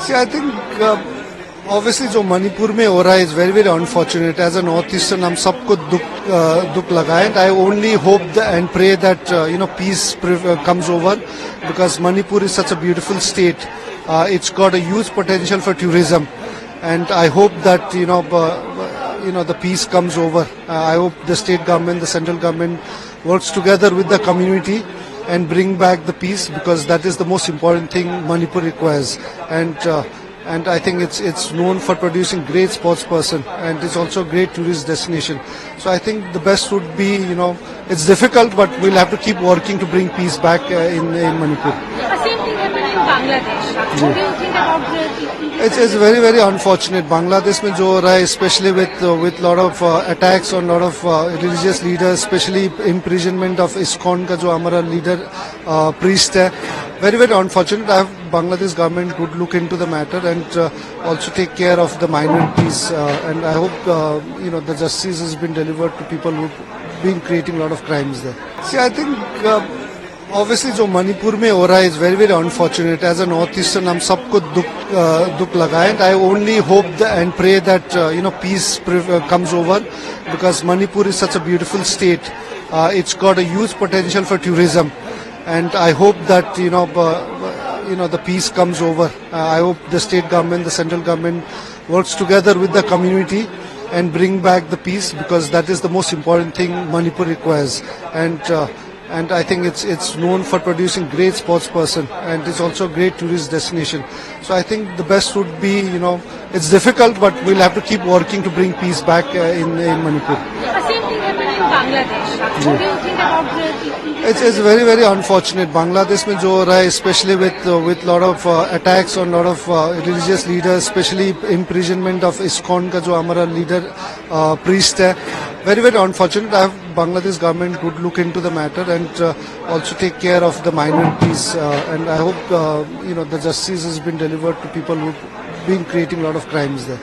See, I think obviously जो मणिपुर में हो रहा है is very unfortunate. As a North Eastern, हम सबको दुख लगा है. I only hope and pray that peace comes over, because Manipur is such a beautiful state. It's got a huge potential for tourism, and I hope that the peace comes over. I hope the state government, the central government works together with the community and bring back the peace, because that is the most important thing Manipur requires. And I think it's known for producing great sports person, and it's also a great tourist destination. So I think the best would be, it's difficult, but we'll have to keep working to bring peace back in Manipur. The same thing happened in Bangladesh. What do you think about the It's very unfortunate. Bangladesh में जो हो रहा है, especially with lot of attacks on lot of religious leaders, especially imprisonment of ISKCON का जो हमारा leader priest है, very unfortunate. I have Bangladesh government would look into the matter and also take care of the minorities, and I hope the justice has been delivered to people who've been creating a lot of crimes there. See, I think obviously जो मणिपुर में हो रहा है is very unfortunate. As a North Eastern, हम सबको दुख लगा है. I only hope and pray that peace comes over, because Manipur is such a beautiful state. It's got a huge potential for tourism, and I hope that the peace comes over. I hope the state government, the central government works together with the community and bring back the peace, because that is the most important thing Manipur requires. And I think it's known for producing great sports person, and it's also a great tourist destination. So I think the best would be, it's difficult, but we'll have to keep working to bring peace back in Manipur. The same thing happened in Bangladesh. What do you think about the It's very unfortunate. Bangladesh में जो हो रहा है, especially with lot of attacks on lot of religious leaders, especially imprisonment of ISKCON का जो हमारा leader priest है, very unfortunate. I have Bangladesh government would look into the matter and also take care of the minorities, and I hope the justice has been delivered to people who've been creating a lot of crimes there.